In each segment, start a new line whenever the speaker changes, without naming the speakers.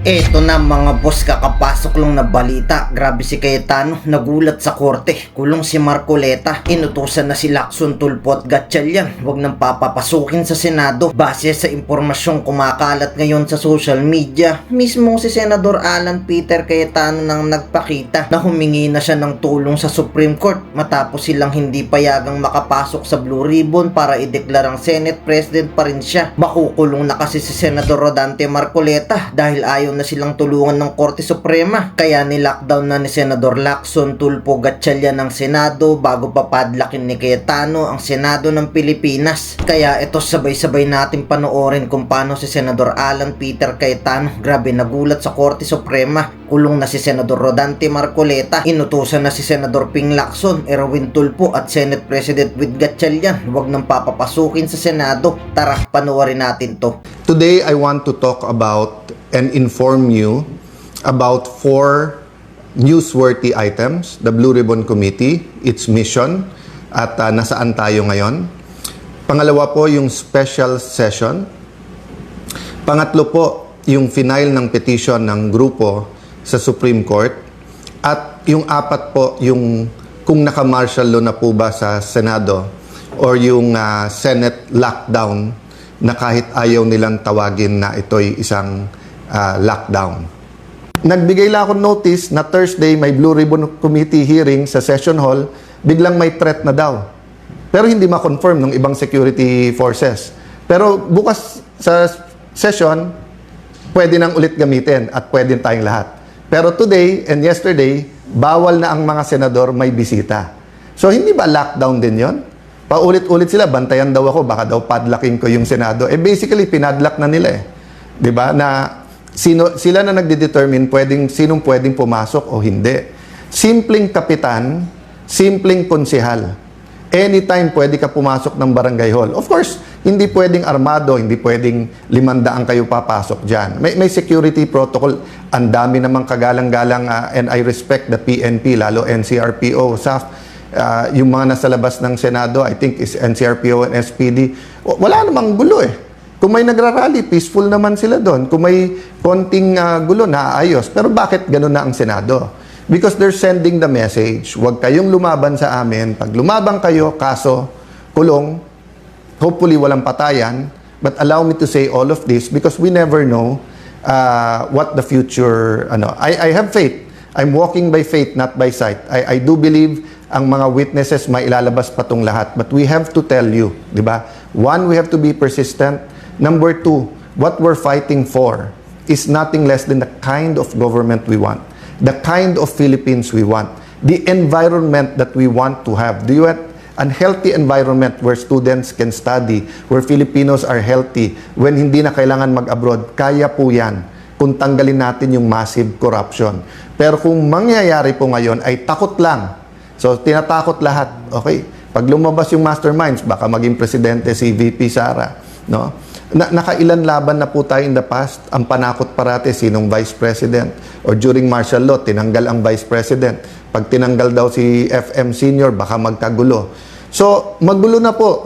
Eto na mga boss, kakapasok lang na balita. Grabe si Cayetano, nagulat sa korte. Kulong si Marcoleta. Inutusan na si Lacson Tulfo at Gatchalian, wag nang papapasukin sa Senado. Base sa impormasyong kumakalat ngayon sa social media, mismo si Senador Alan Peter Cayetano nang nagpakita na humingi na siya ng tulong sa Supreme Court matapos silang hindi payagang makapasok sa Blue Ribbon para ideklarang Senate President pa rin siya. Makukulong na kasi si Senador Rodante Marcoleta dahil ayaw na silang tulungan ng Korte Suprema, kaya ni-lockdown na ni Senador Lacson Tulfo Gatchalian ng Senado bago papadlakin ni Cayetano ang Senado ng Pilipinas. Kaya ito, sabay-sabay natin panoorin kung paano si Senador Alan Peter Cayetano grabe nagulat sa Korte Suprema. Kulong na si Senador Rodante Marcoleta, inutusan na si Senador Ping Lacson, Erwin Tulfo at Senate President With Gatchalian wag nang papapasukin sa Senado. Tara, panoorin natin to.
Today, I want to talk about and inform you about 4 newsworthy items, the Blue Ribbon Committee, its mission, at nasaan tayo ngayon. Pangalawa po, yung special session. Pangatlo po, yung final ng petition ng grupo sa Supreme Court. At yung 4 po, yung kung naka-martial law na po ba sa Senado or yung Senate lockdown na kahit ayaw nilang tawagin na ito'y isang lockdown. Nagbigay lang ako notice na Thursday may Blue Ribbon Committee hearing sa Session Hall, biglang may threat na daw. Pero hindi ma-confirm ng ibang security forces. Pero bukas sa session, pwede nang ulit gamitin at pwede tayong lahat. Pero today and yesterday, bawal na ang mga senador may bisita. So hindi ba lockdown din yon? Paulit-ulit sila, bantayan daw ako, baka daw padlocking ko yung Senado. Basically, pinadlock na nila eh. 'Di ba? Na sila na nagde-determine sinong pwedeng pumasok o hindi. Simpleng kapitan, simpleng konsehal. Anytime pwede ka pumasok ng barangay hall. Of course, hindi pwedeng armado, hindi pwedeng 500 kayo papasok dyan. May security protocol. Ang dami namang kagalang-galang and I respect the PNP, lalo NCRPO, SAF. Yung mga nasa labas ng Senado, I think is NCRPO and SPD. Wala namang gulo eh. Kung may nagrarally, peaceful naman sila doon. Kung may konting gulo, naayos. Pero bakit gano'n na ang Senado? Because they're sending the message, huwag kayong lumaban sa amin. Pag lumaban kayo, kaso, kulong, hopefully walang patayan. But allow me to say all of this because we never know what the future, I have faith. I'm walking by faith, not by sight. I do believe ang mga witnesses may ilalabas pa tong lahat. But we have to tell you, di ba? One, we have to be persistent. Number 2, what we're fighting for is nothing less than the kind of government we want, the kind of Philippines we want, the environment that we want to have. Do you want a healthy environment where students can study, where Filipinos are healthy, when hindi na kailangan mag-abroad? Kaya po yan kung tanggalin natin yung massive corruption. Pero kung mangyayari po ngayon ay takot lang. So, tinatakot lahat. Okay? Pag lumabas yung masterminds, baka maging presidente si VP Sara. No? Nakailan laban na po tayo in the past. Ang panakot parati, sinong vice president? Or during martial law, tinanggal ang vice president. Pag tinanggal daw si FM senior, baka magkagulo. So, magulo na po.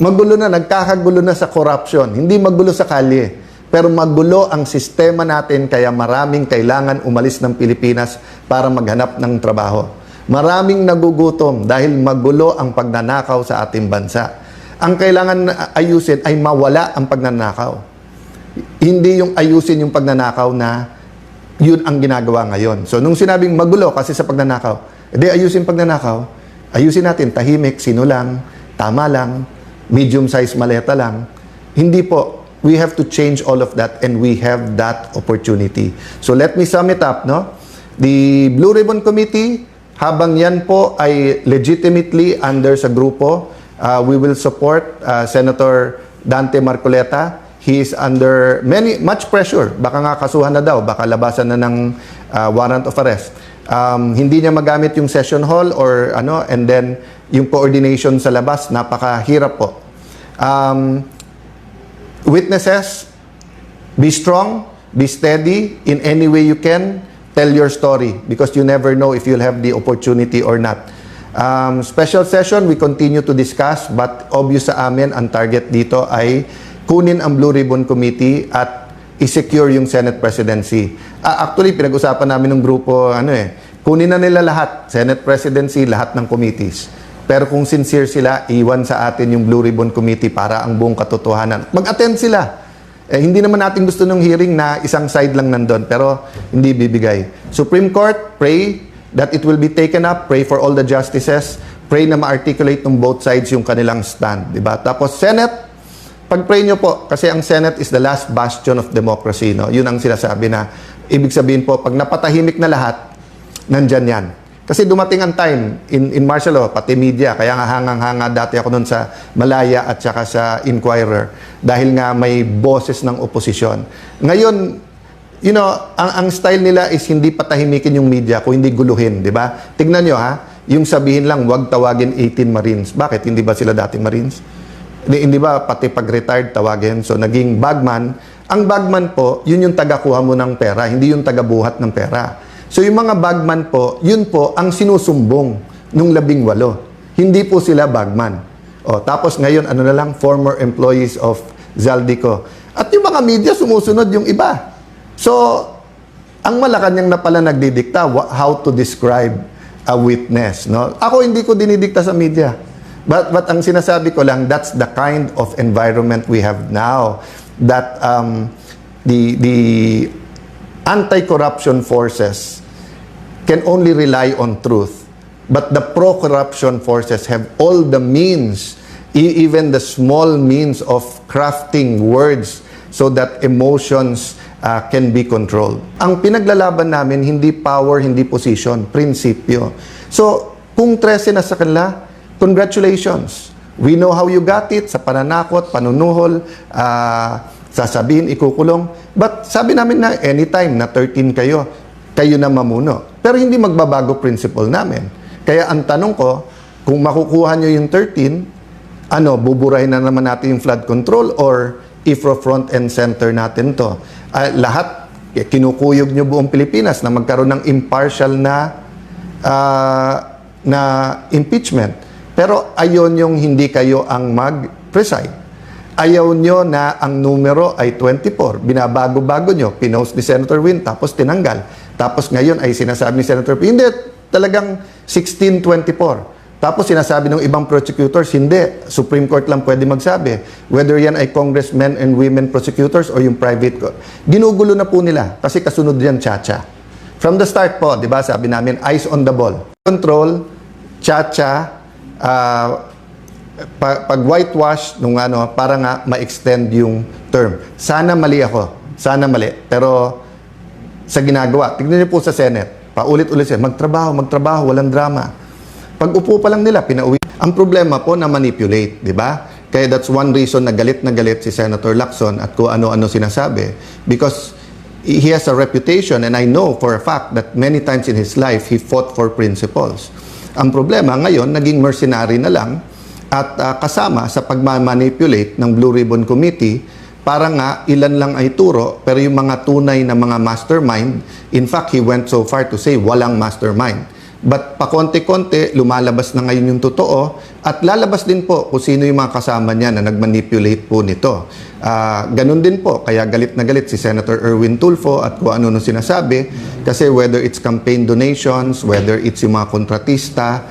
Magulo na, nagkakagulo na sa corruption. Hindi magulo sa kalye. Pero magulo ang sistema natin, kaya maraming kailangan umalis ng Pilipinas para maghanap ng trabaho. Maraming nagugutom dahil magulo ang pagnanakaw sa ating bansa. Ang kailangan ayusin ay mawala ang pagnanakaw. Hindi yung ayusin yung pagnanakaw na yun ang ginagawa ngayon. So, nung sinabing magulo kasi sa pagnanakaw, edi ayusin pagnanakaw, ayusin natin, tahimik, sino lang, tama lang, medium-size maleta lang. Hindi po. We have to change all of that and we have that opportunity. So, let me sum it up, no? The Blue Ribbon Committee, habang yan po ay legitimately under sa grupo, we will support Senator Dante Marcoleta. He is under much pressure. Baka nga kasuhan na daw, baka labasan na ng warrant of arrest. Hindi niya magamit yung session hall or and then yung coordination sa labas, napakahirap po. Witnesses, be strong, be steady in any way you can. Tell your story because you never know if you'll have the opportunity or not. Special session, we continue to discuss but obvious sa amin ang target dito ay kunin ang Blue Ribbon Committee at i-secure yung Senate presidency. Actually, pinag-usapan namin ng grupo, kunin na nila lahat, Senate presidency, lahat ng committees. Pero kung sincere sila, iwan sa atin yung Blue Ribbon Committee para ang buong katotohanan. Mag-attend sila. Hindi naman natin gusto ng hearing na isang side lang nandun, pero hindi bibigay. Supreme Court, pray that it will be taken up. Pray for all the justices. Pray na ma-articulate ng both sides yung kanilang stand. Diba? Tapos Senate, pag-pray nyo po, kasi ang Senate is the last bastion of democracy. No? Yun ang sinasabi na, ibig sabihin po, pag napatahimik na lahat, nandyan yan. Kasi dumating ang time in martial law, pati media, kaya nga hangang-hanga dati ako noon sa Malaya at saka sa Inquirer dahil nga may boses ng oposisyon. Ngayon, ang style nila is hindi patahimikin yung media kung hindi guluhin, di ba? Tignan nyo yung sabihin lang, wag tawagin 18 Marines. Bakit? Hindi ba sila dating Marines? Hindi ba pati pag-retired tawagin? So naging bagman. Ang bagman po, yun yung taga-kuha mo ng pera, hindi yung taga-buhat ng pera. So yung mga bagman po, yun po ang sinusumbong nung 18. Hindi po sila bagman. Tapos ngayon, former employees of Zaldico. At yung mga media, sumusunod yung iba. So, ang Malacanang na pala nagdidikta how to describe a witness. No? Ako hindi ko dinidikta sa media. But ang sinasabi ko lang, that's the kind of environment we have now. That the anti-corruption forces can only rely on truth. But the pro-corruption forces have all the means, even the small means of crafting words so that emotions can be controlled. Ang pinaglalaban namin, hindi power, hindi position, prinsipyo. So, kung 13 na sa kanila, congratulations. We know how you got it, sa pananakot, panunuhol, sasabihin, ikukulong. But sabi namin na anytime na 13 kayo na mamuno. Pero hindi magbabago principle namin. Kaya ang tanong ko, kung makukuha nyo yung 13, buburahin na naman natin yung flood control or IFRO front and center natin to. Lahat, kinukuyog nyo buong Pilipinas na magkaroon ng impartial na impeachment. Pero ayon yung hindi kayo ang mag-preside. Ayaw nyo na ang numero ay 24. Binabago-bago nyo. Pinost ni Senator Win, tapos tinanggal. Tapos ngayon ay sinasabi ni Senator Win, hindi, talagang 1624. Tapos sinasabi ng ibang prosecutors, hindi. Supreme Court lang pwede magsabi. Whether yan ay congressmen and women prosecutors or yung private court. Ginugulo na po nila kasi kasunod yan chacha. From the start po, di ba, sabi namin, eyes on the ball. Control, chacha, pag whitewash nung para nga ma-extend yung term. Sana mali ako. Sana mali. Pero sa ginagawa, tignan niyo po sa Senate. Paulit-ulit siya, magtrabaho, walang drama. Pag upo pa lang nila, pinauwi. Ang problema po na manipulate, di ba? Kaya that's one reason na galit si Senator Lacson at kung ano-ano sinasabi. Because he has a reputation and I know for a fact that many times in his life, he fought for principles. Ang problema ngayon, naging mercenary na lang at kasama sa pagmamanipulate ng Blue Ribbon Committee para nga ilan lang ay turo pero yung mga tunay na mga mastermind, in fact, he went so far to say walang mastermind. But pakonti-konti, lumalabas na ngayon yung totoo at lalabas din po kung sino yung mga kasama niya na nagmanipulate po nito. Ganun din po, kaya galit na galit si Senator Erwin Tulfo at kung ano sinasabi kasi whether it's campaign donations, whether it's yung mga kontratista,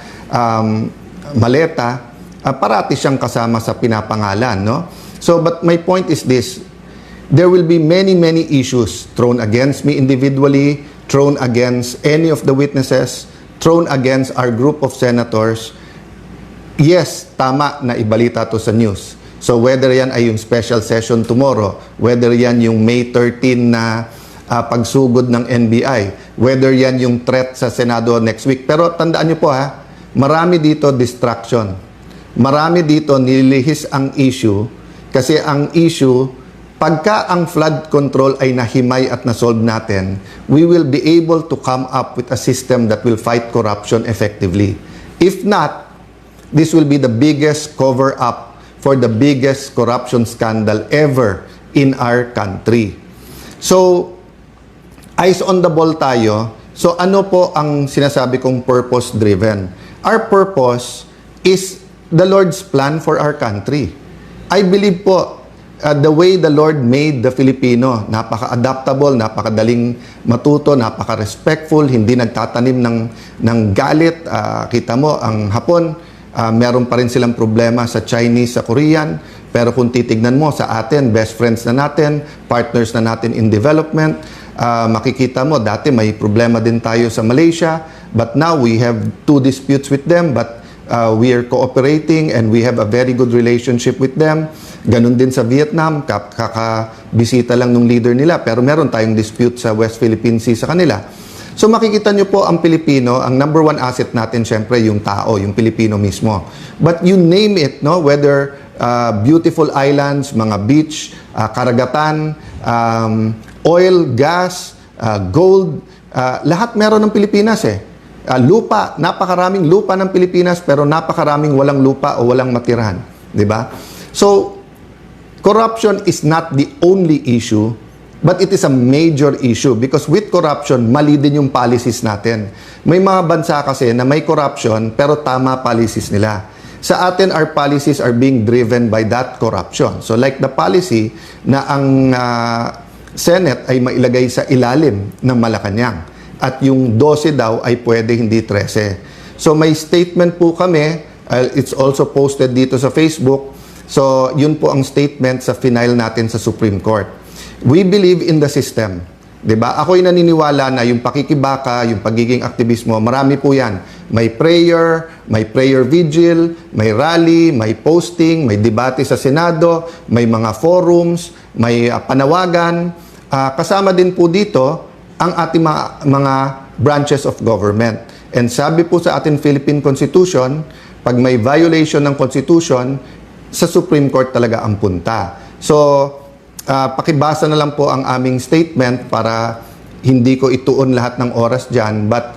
maleta, parati siyang kasama sa pinapangalan, no? So, but my point is this, there will be many issues thrown against me individually, thrown against any of the witnesses, thrown against our group of senators. Yes, tama na ibalita to sa news. So whether yan ay yung special session tomorrow, whether yan yung May 13 na pagsugod ng NBI, whether yan yung threat sa Senado next week. Pero tandaan nyo po marami dito distraction. Marami dito nililihis ang issue kasi ang issue, pagka ang flood control ay nahimay at nasolve natin, we will be able to come up with a system that will fight corruption effectively. If not, this will be the biggest cover-up for the biggest corruption scandal ever in our country. So, eyes on the ball tayo. So, ano po ang sinasabi kong purpose-driven? Our purpose is the Lord's plan for our country. I believe po, the way the Lord made the Filipino, napaka-adaptable, napakadaling matuto, napaka-respectful, hindi nagtatanim ng galit. Kita mo, ang Hapon, meron pa rin silang problema sa Chinese, sa Korean. Pero kung titignan mo sa atin, best friends na natin, partners na natin in development, makikita mo, dati may problema din tayo sa Malaysia, but now we have 2 disputes with them, but we are cooperating and we have a very good relationship with them. Ganun din sa Vietnam, kakabisita lang ng leader nila, pero meron tayong dispute sa West Philippine Sea sa kanila. So makikita nyo po ang Pilipino, ang number 1 asset natin syempre yung tao, yung Pilipino mismo. But you name it, no? Whether beautiful islands, mga beach, karagatan, oil, gas, gold, lahat meron ng Pilipinas eh. Lupa, napakaraming lupa ng Pilipinas pero napakaraming walang lupa o walang matirahan, di ba? So corruption is not the only issue, but it is a major issue because with corruption, mali din yung policies natin. May mga bansa kasi na may corruption pero tama policies nila. Sa atin, our policies are being driven by that corruption. So like the policy na ang Senate ay mailagay sa ilalim ng Malacanang at yung 12 daw ay pwede, hindi 13. So may statement po kami, it's also posted dito sa Facebook. So yun po ang statement sa final natin sa Supreme Court. We believe in the system. Diba? Ako'y naniniwala na yung pakikibaka, yung pagiging aktivismo, marami po yan. May prayer vigil, may rally, may posting, may debate sa Senado, may mga forums, may panawagan. Kasama din po dito ang ating mga branches of government. And sabi po sa ating Philippine Constitution, pag may violation ng Constitution, sa Supreme Court talaga ang punta. So, pakibasa na lang po ang aming statement para hindi ko ituon lahat ng oras dyan. But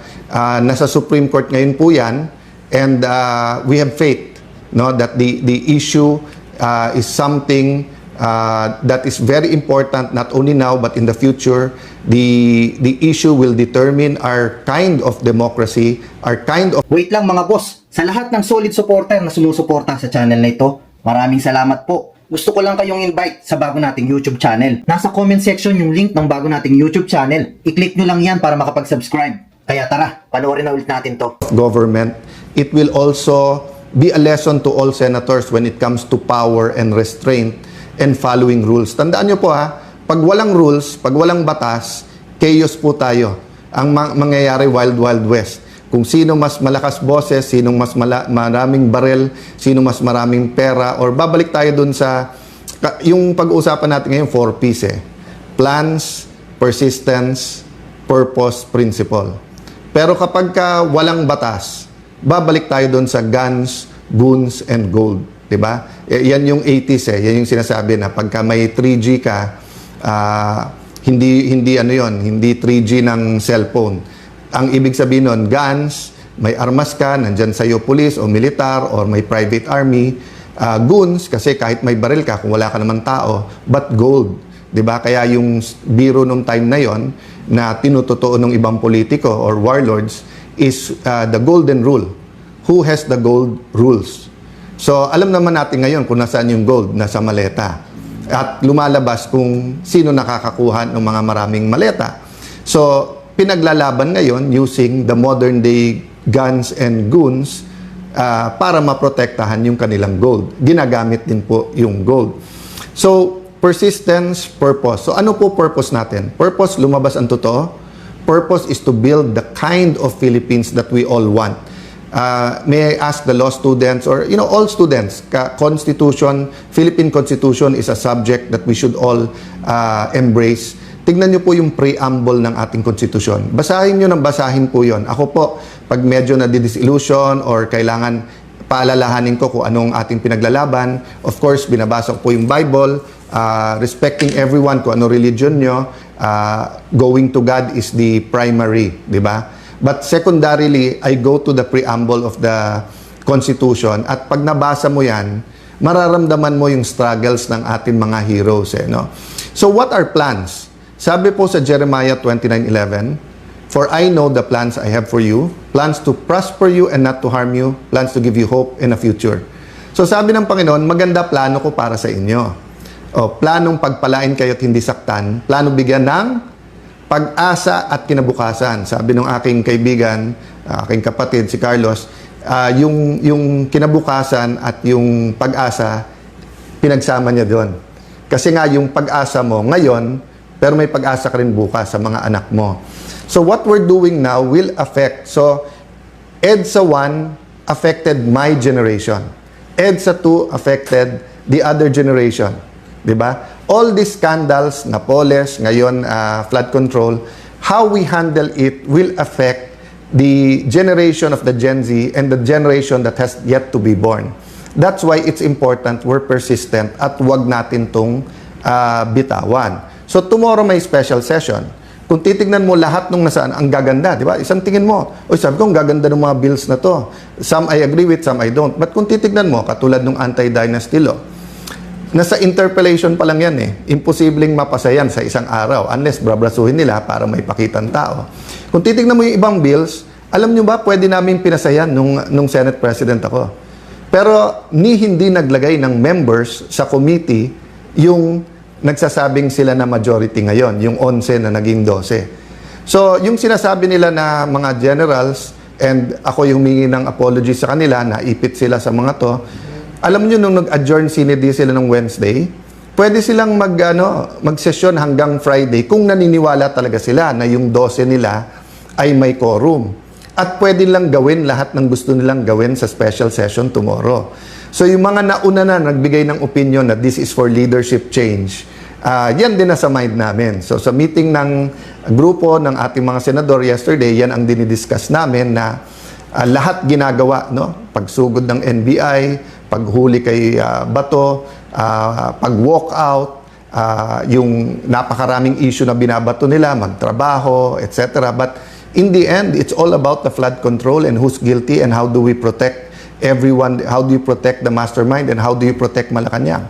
nasa Supreme Court ngayon po yan. And we have faith, no, that the issue is something that is very important not only now but in the future. The issue will determine our kind of democracy, our kind of...
Wait lang mga boss, sa lahat ng solid supporter na sumusuporta sa channel na ito, maraming salamat po. Gusto ko lang kayong invite sa bago nating YouTube channel. Nasa comment section yung link ng bago nating YouTube channel. I-click nyo lang yan para makapag-subscribe. Kaya tara, panoorin na ulit natin to.
Government, it will also be a lesson to all senators when it comes to power and restraint and following rules. Tandaan nyo po pag walang rules, pag walang batas, chaos po tayo. Ang mangyayari wild west. Kung sino mas malakas boses, sino mas maraming barel, sino mas maraming pera, or babalik tayo dun sa, yung pag-uusapan natin ngayon, 4 P's Plans, persistence, purpose, principle. Pero kapag walang batas, babalik tayo dun sa guns, goons, and gold. Diba? Yan yung 80s yan yung sinasabi na pagka may 3G ka, hindi 3G ng cellphone. Ang ibig sabihin nun, guns, may armas ka, nandyan sa'yo police o militar or may private army. Goons, kasi kahit may baril ka, kung wala ka naman tao, but gold. Diba? Kaya yung biro nung time na yon na tinutotoo ng ibang politiko or warlords is the golden rule. Who has the gold rules? So, alam naman natin ngayon kung nasaan yung gold, nasa maleta. At lumalabas kung sino nakakakuha ng mga maraming maleta. So, pinaglalaban ngayon using the modern day guns and goons para maprotektahan yung kanilang gold. Ginagamit din po yung gold. So, persistence, purpose. So, ano po purpose natin? Purpose, lumabas ang totoo. Purpose is to build the kind of Philippines that we all want. May I ask the law students or all students, Constitution, Philippine Constitution is a subject that we should all embrace. Tignan nyo po yung preamble ng ating konstitusyon. Basahin nyo ng basahin po yon. Ako po, pag medyo na-disillusion or kailangan paalalahanin ko kung anong ating pinaglalaban, of course, binabasa ko po yung Bible, respecting everyone kung ano religion nyo, going to God is the primary, di ba? But secondarily, I go to the preamble of the Constitution at pag nabasa mo yan, mararamdaman mo yung struggles ng ating mga heroes. No? So what are plans? Sabi po sa Jeremiah 29:11, "For I know the plans I have for you, plans to prosper you and not to harm you, plans to give you hope and a future." So sabi ng Panginoon, maganda plano ko para sa inyo. Planong pagpalain kayo at hindi saktan. Plano bigyan ng pag-asa at kinabukasan. Sabi ng aking kaibigan, aking kapatid, si Carlos, yung kinabukasan at yung pag-asa, pinagsama niya doon. Kasi nga, yung pag-asa mo ngayon, pero may pag-asa ka rin bukas sa mga anak mo. So, what we're doing now will affect. So, EDSA 1 affected my generation. EDSA 2 affected the other generation. Diba? All these scandals, Napoles, ngayon flood control, how we handle it will affect the generation of the Gen Z and the generation that has yet to be born. That's why it's important we're persistent at wag natin tong bitawan. So tomorrow may special session. Kung titignan mo lahat nung nasaan, ang gaganda, di ba? Isang tingin mo, sabi ko, ang gaganda ng mga bills na to. Some I agree with, some I don't. But kung titignan mo, katulad ng anti-dynasty law, nasa interpellation pa lang yan eh. Imposibleng mapasa yan sa isang araw unless brabrasuhin nila para may pakitang tao. Kung titignan mo yung ibang bills, alam nyo ba, pwede namin pinasayan nung Senate President ako. Pero hindi naglagay ng members sa committee yung nagsasabing sila na majority ngayon, yung 11 na naging 12. So, yung sinasabi nila na mga generals, and ako yung humingi ng apology sa kanila, naipit sila sa mga to, alam nyo, nung nag-adjourn sinidi sila ng Wednesday, pwede silang mag-session hanggang Friday kung naniniwala talaga sila na yung 12 nila ay may quorum. At pwede lang gawin lahat ng gusto nilang gawin sa special session tomorrow. So yung mga nauna na nagbigay ng opinion na this is for leadership change, yan din nasa mind namin. So sa meeting ng grupo ng ating mga senador yesterday, yan ang dinidiscuss namin na lahat ginagawa, no? Pagsugod ng NBI, paghuli kay Bato, pag-walk out, yung napakaraming issue na binabato nila, magtrabaho, etc. But in the end, it's all about the flood control and who's guilty and how do we protect everyone, how do you protect the mastermind and how do you protect Malacanang.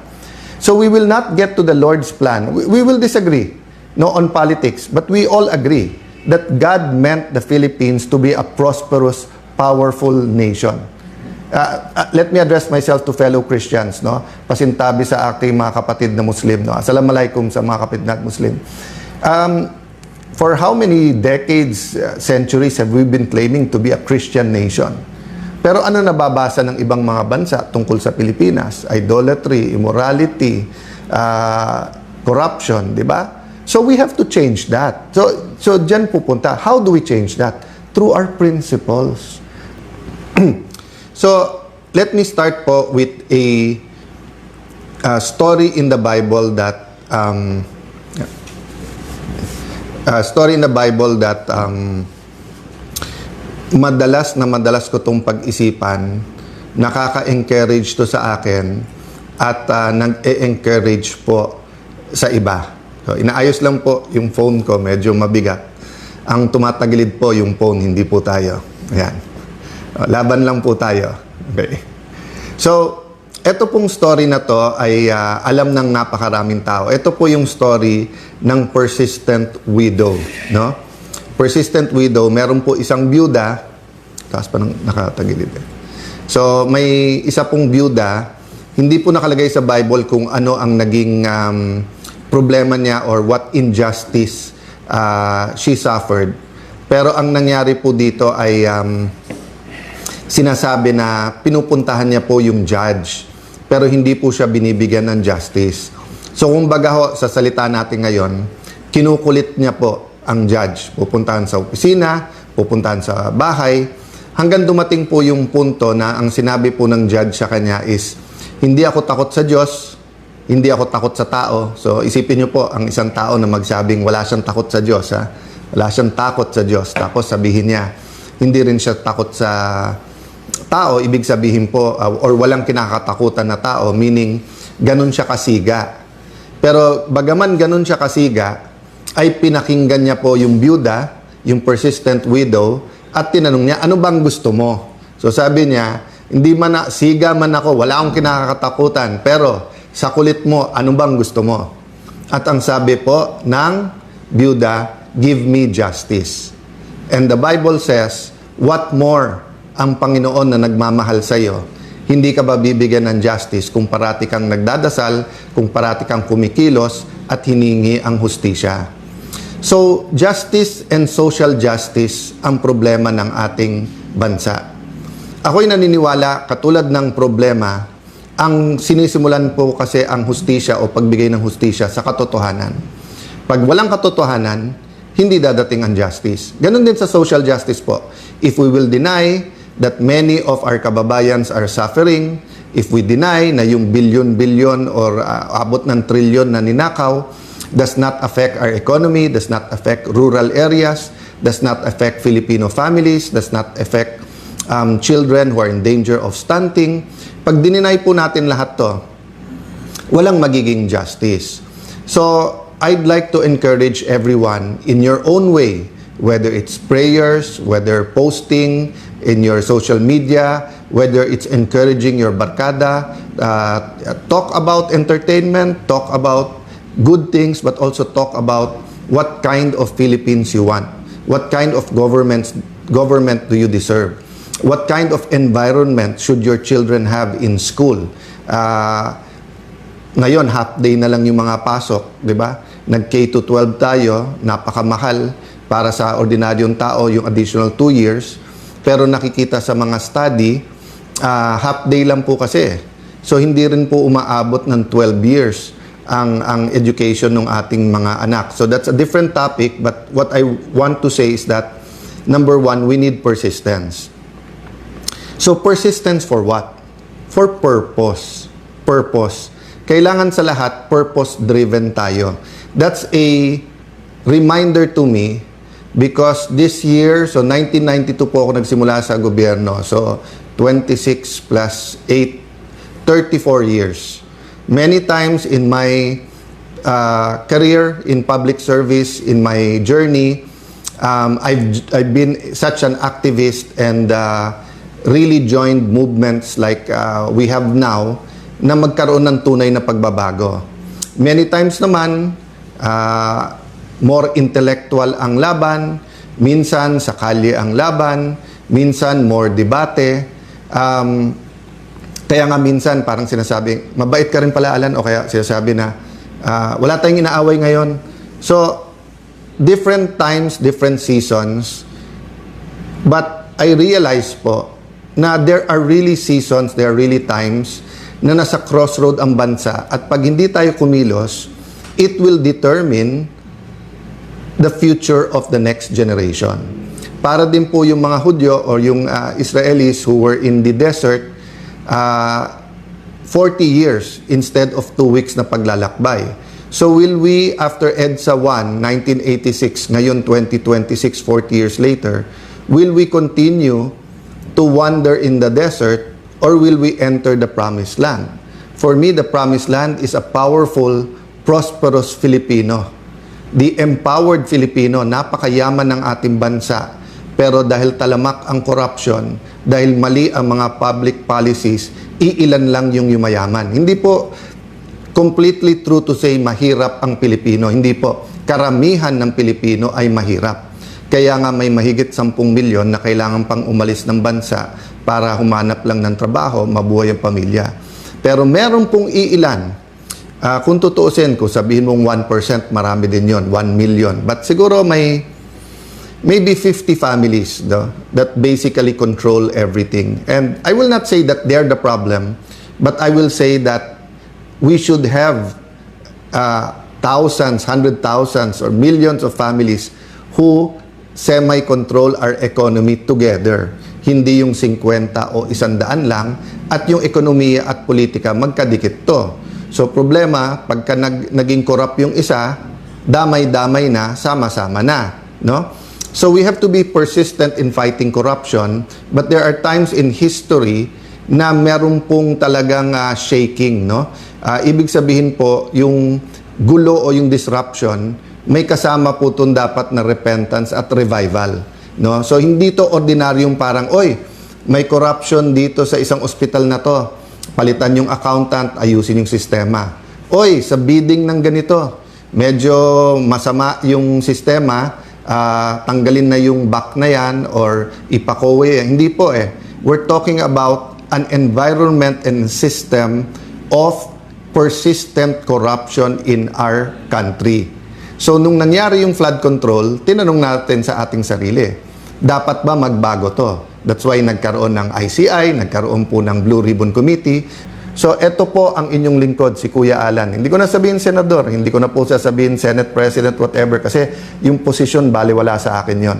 So we will not get to the Lord's plan. We will disagree on politics, but we all agree that God meant the Philippines to be a prosperous, powerful nation. Let me address myself to fellow Christians, no? Pasintabi sa aking mga kapatid na Muslim, no? Assalamualaikum sa mga kapatid na Muslim. For how many decades, centuries have we been claiming to be a Christian nation? Pero ano nababasa ng ibang mga bansa tungkol sa Pilipinas? Idolatry, immorality, corruption, di ba? So we have to change that. So dyan pupunta. How do we change that? Through our principles. So let me start po with a story in the Bible that madalas ko tong pag-isipan, nakaka-encourage to sa akin at nag-e-encourage po sa iba. So, inaayos lang po yung phone ko, medyo mabigat. Ang tumatagilid po yung phone, hindi po tayo. Ayan. Laban lang po tayo. Okay. So, ito pong story na to ay alam ng napakaraming tao. Ito po yung story ng persistent widow, no? Persistent widow, meron po isang byuda, taas pa ng nakatagilid. So, may isa pong byuda, hindi po nakalagay sa Bible kung ano ang naging problema niya or what injustice she suffered. Pero ang nangyari po dito ay sinasabi na pinupuntahan niya po yung judge, pero hindi po siya binibigyan ng justice. So, kumbaga ho, sa salita natin ngayon, kinukulit niya po ang judge. Pupuntahan sa opisina, pupuntahan sa bahay, hanggang dumating po yung punto na ang sinabi po ng judge sa kanya is, hindi ako takot sa Diyos, hindi ako takot sa tao. So, isipin niyo po, ang isang tao na magsabing wala siyang takot sa Diyos, ha? Wala siyang takot sa Diyos. Tapos sabihin niya, hindi rin siya takot sa tao, ibig sabihin po, or walang kinakatakutan na tao, meaning, ganun siya kasiga. Pero, bagaman ganun siya kasiga, ay pinakinggan niya po yung byuda, yung persistent widow, at tinanong niya, ano bang gusto mo? So sabi niya, hindi man siga man ako, wala akong kinakatakutan, pero sa kulit mo, ano bang gusto mo? At ang sabi po ng byuda, give me justice. And the Bible says, what more ang Panginoon na nagmamahal sa iyo, Hindi ka ba bibigyan ng justice kung parati kang nagdadasal, kung parati kang kumikilos at hiningi ang hustisya? So, justice and social justice ang problema ng ating bansa. Ako'y naniniwala, katulad ng problema, ang sinisimulan po kasi ang hustisya o pagbigay ng hustisya sa katotohanan. Pag walang katotohanan, hindi dadating ang justice. Ganon din sa social justice po. If we will deny that many of our kababayans are suffering, if we deny na yung billion-billion or abot ng trilyon na ninakaw does not affect our economy, does not affect rural areas, does not affect Filipino families, does not affect children who are in danger of stunting. Pag dininay po natin lahat to, walang magiging justice. So, I'd like to encourage everyone in your own way, whether it's prayers, whether posting in your social media, whether it's encouraging your barkada, talk about entertainment, talk about good things, but also talk about what kind of Philippines you want. What kind of government do you deserve? What kind of environment should your children have in school? Ngayon, half day na lang yung mga pasok, di ba? Nag-K to 12 tayo, napakamahal para sa ordinaryong tao yung additional 2 years. Pero nakikita sa mga study, half day lang po kasi. So, hindi rin po umaabot ng 12 years ang education ng ating mga anak. So, that's a different topic. But what I want to say is that, number one, we need persistence. So, persistence for what? For purpose. Purpose. Kailangan sa lahat, purpose-driven tayo. That's a reminder to me because this year, so 1992 po ako nagsimula sa gobyerno. So, 26 plus 8, 34 years. Many times in my career in public service, in my journey, I've been such an activist and really joined movements like we have now na magkaroon ng tunay na pagbabago. Many times naman, more intellectual ang laban, minsan sa kalye ang laban, minsan more debate. Kaya nga minsan parang sinasabi, mabait ka rin pala Alan, o kaya sinasabi na wala tayong inaaway ngayon. So, different times, different seasons, but I realize po na there are really seasons, there are really times na nasa crossroad ang bansa at pag hindi tayo kumilos, it will determine the future of the next generation. Para din po yung mga Hudyo or yung Israelis who were in the desert, 40 years instead of 2 weeks na paglalakbay. So will we, after EDSA 1, 1986, ngayon 2026, 40 years later, will we continue to wander in the desert or will we enter the promised land? For me, the promised land is a powerful, prosperous Filipino. The empowered Filipino, napakayaman ng ating bansa. Pero dahil talamak ang corruption, dahil mali ang mga public policies, iilan lang yung yumayaman. Hindi po completely true to say mahirap ang Pilipino. Hindi po. Karamihan ng Pilipino ay mahirap. Kaya nga may mahigit 10 milyon na kailangan pang umalis ng bansa para humanap lang ng trabaho, mabuhay ang pamilya. Pero meron pong iilan. Kung tutuusin, kung sabihin mong 1%, marami din yon, 1 million. But siguro may maybe 50 families that basically control everything. And I will not say that they're the problem, but I will say that we should have thousands, 100,000 or millions of families who semi-control our economy together. Hindi yung 50 o 100 lang at yung ekonomiya at politika magkadikit to. So problema, pagka naging corrupt yung isa, damay-damay na, sama-sama na, no? So we have to be persistent in fighting corruption, but there are times in history na meron pong talagang shaking, no? Ibig sabihin po, yung gulo o yung disruption, may kasama po itong dapat na repentance at revival, no? So hindi to ordinaryong parang, oy, may corruption dito sa isang ospital na to, palitan yung accountant, ayusin yung sistema. Oy, sa bidding ng ganito, medyo masama yung sistema, tanggalin na yung back na yan or ipakowe. Hindi po eh. We're talking about an environment and system of persistent corruption in our country. So nung nangyari yung flood control, tinanong natin sa ating sarili, dapat ba magbago to? That's why nagkaroon ng ICI, nagkaroon po ng Blue Ribbon Committee. So ito po ang inyong lingkod, si Kuya Alan. Hindi ko na sabihin senador, hindi ko na po sasabihin Senate President, whatever, kasi yung posisyon baliwala sa akin yon.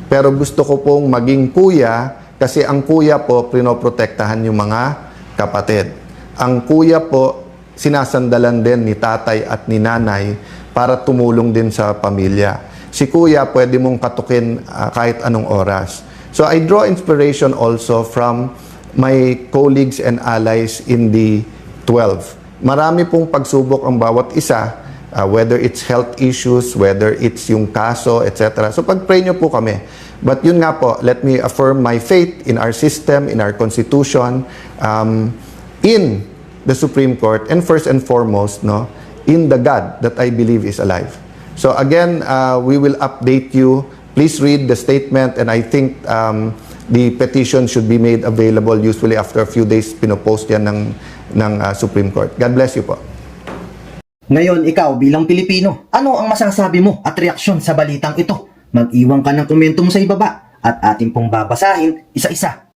Pero gusto ko pong maging kuya, kasi ang kuya po, pinoprotektahan yung mga kapatid. Ang kuya po, sinasandalan din ni tatay at ni nanay para tumulong din sa pamilya. Si kuya, pwede mong katukin kahit anong oras. So I draw inspiration also from my colleagues and allies in the 12. Marami pong pagsubok ang bawat isa, whether it's health issues, whether it's yung kaso, etc. So pag-pray nyo po kami. But yun nga po, let me affirm my faith in our system, in our constitution, in the Supreme Court, and first and foremost, no, in the God that I believe is alive. So again, we will update you. Please read the statement, and I think the petition should be made available usually after a few days. Pinopost yan ng Supreme Court. God bless you po.
Ngayon, ikaw bilang Pilipino, ano ang masasabi mo at reaksyon sa balitang ito? Mag-iwan ka ng komento mo sa ibaba at ating pong babasahin isa-isa.